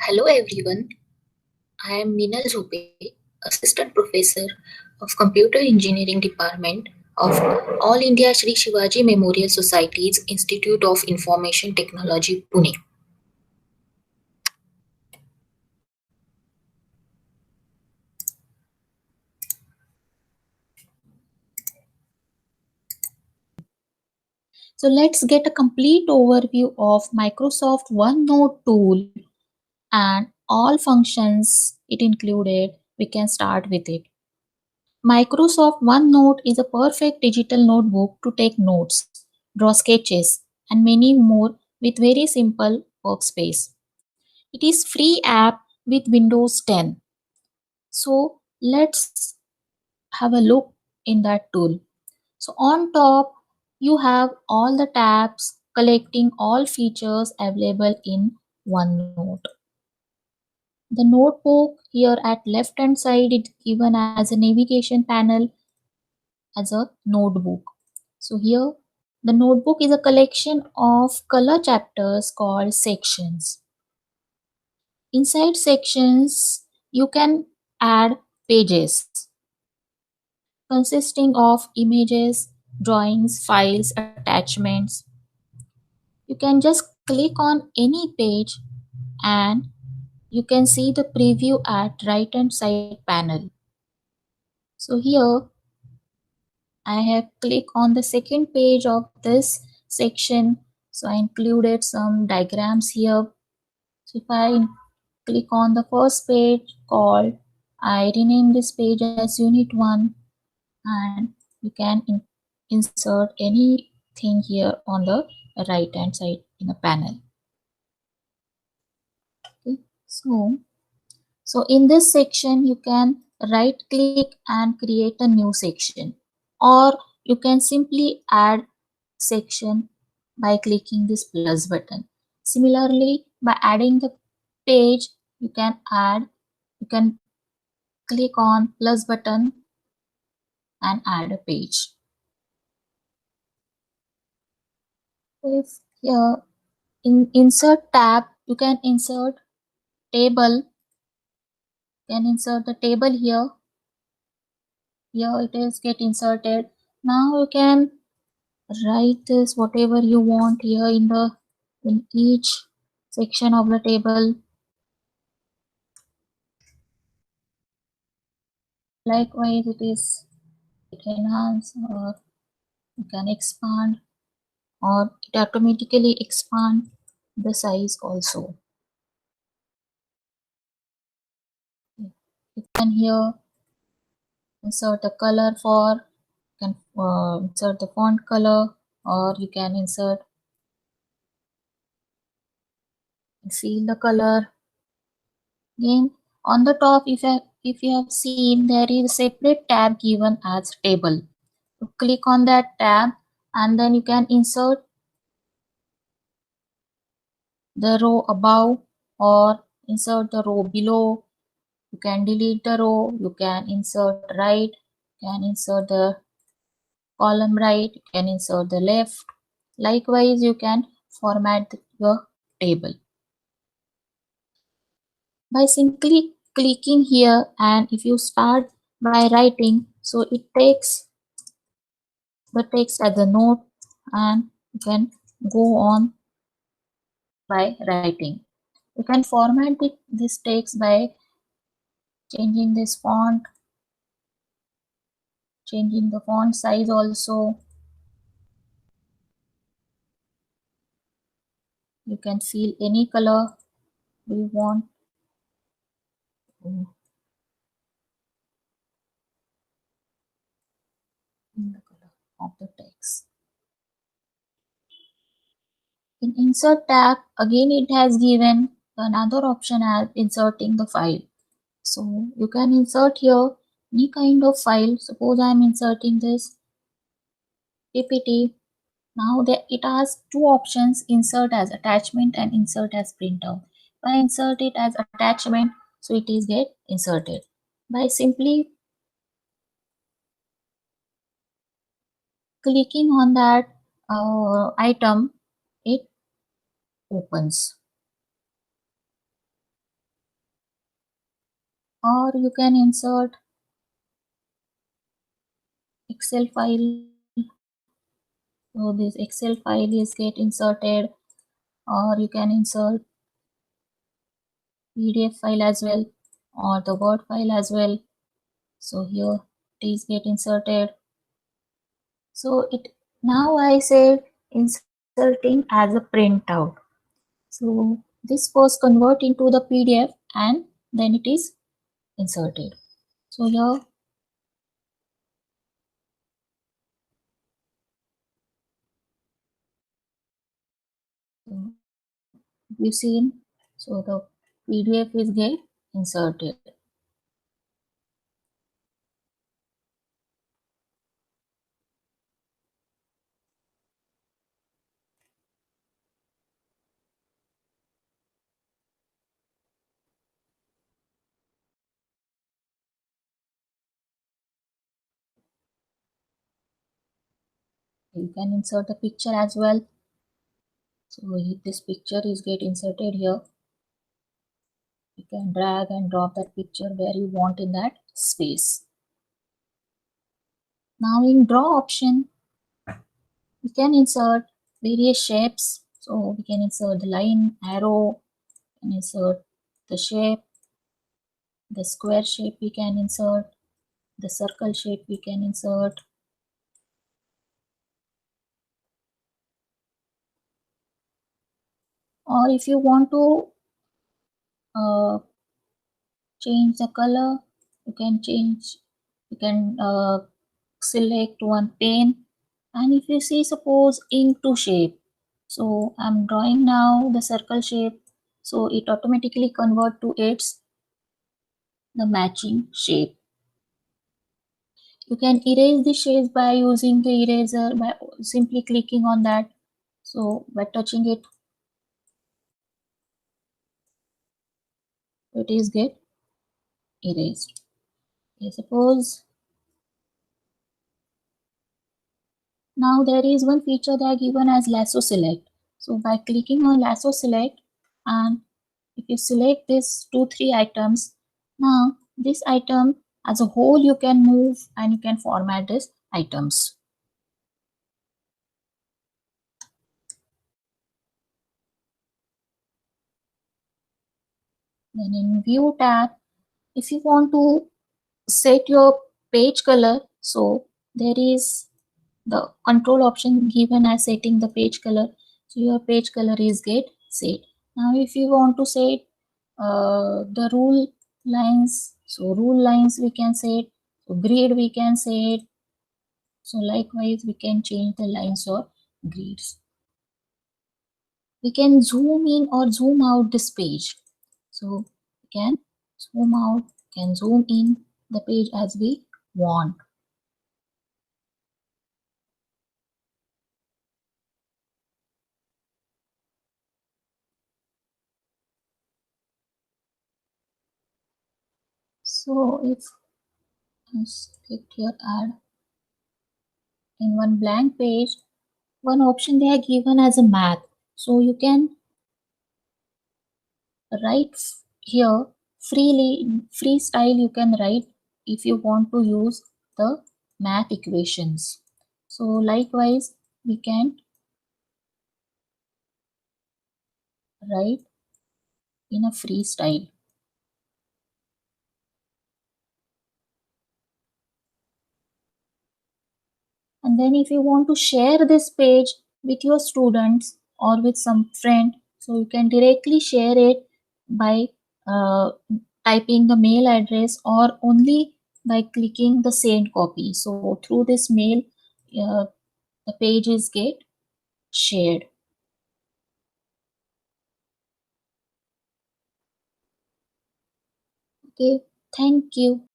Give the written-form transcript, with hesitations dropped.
Hello everyone, I am Minal Zope, Assistant Professor of Computer Engineering Department of All India Shri Shivaji Memorial Society's Institute of Information Technology, Pune. So let's get a complete overview of Microsoft OneNote tool and all functions it included. We can start with it. Microsoft OneNote is a perfect digital notebook to take notes, draw sketches, and many more with very simple workspace. It is free app with Windows 10. So let's have a look in that tool. So on top, you have all the tabs collecting all features available in OneNote. The notebook here at left hand side is given as a navigation panel as a notebook. So here the notebook is a collection of color chapters called sections. Inside sections you can add pages consisting of images, drawings, files, attachments. You can just click on any page and you can see the preview at right hand side panel. So here I have clicked on the second page of this section. So I included some diagrams here. So if I click on the first page called, I rename this page as Unit 1 and you can insert anything here on the right hand side in a panel. Okay. So in this section you can right click and create a new section, or you can simply add section by clicking this plus button. Similarly, by adding the page you can click on plus button and add a page. If here in insert tab you can insert table, you can insert the table here. Here it is get inserted. Now you can write this whatever you want here in each section of the table. Likewise it is enhance, or you can expand, or it automatically expand the size also. You can here insert a color for, you can insert the font color, or you can insert fill the color. Again on the top, if you have seen, there is a separate tab given as table. So click on that tab and then you can insert the row above or insert the row below. You can delete the row, you can insert right, you can insert the column right, you can insert the left. Likewise you can format your table by simply clicking here, and if you start by writing, so it takes the text as a note and you can go on by writing. You can format this text by changing this font, changing the font size also. You can fill any color you want. In the color of the text. In insert tab, again it has given another option as inserting the file. So you can insert here any kind of file. Suppose I am inserting this PPT. Now it has two options, insert as attachment and insert as printout. If I insert it as attachment, so it is get inserted. By simply clicking on that item, it opens. or you can insert Excel file. So this Excel file is get inserted, or you can insert PDF file as well, or the Word file as well. So here it is get inserted. So it now I said inserting as a printout. So this was convert into the PDF and then it is inserted. So here you seen, so the PDF is get inserted. You can insert a picture as well. So this picture is get inserted here. You can drag and drop that picture where you want in that space. Now in draw option, we can insert various shapes. So we can insert the line, arrow, and insert the shape, the square shape we can insert, the circle shape we can insert. Or if you want to uh, change the color, you can select one pane, and if you see suppose into shape, so I'm drawing now the circle shape, so it automatically convert to its the matching shape. You can erase the shapes by using the eraser by simply clicking on that. So by touching it, it is get erased. Okay, suppose now there is one feature that given as lasso select. So by clicking on lasso select, and if you select this 2-3 items, now this item as a whole you can move and you can format these items. Then in view tab, if you want to set your page color, so there is the control option given as setting the page color. So your page color is get set. Now if you want to set the rule lines, so rule lines we can set, so grid we can set, so likewise we can change the lines or grids. We can zoom in or zoom out this page, so we can zoom out, can zoom in the page as we want. So if I click here add in one blank page, one option they are given as a math. So you can write here freely, freestyle you can write if you want to use the math equations. So likewise we can write in a freestyle. And then if you want to share this page with your students or with some friend, so you can directly share it by uh, typing the mail address or only by clicking the send copy. So through this mail, uh, the pages get shared. Okay, thank you.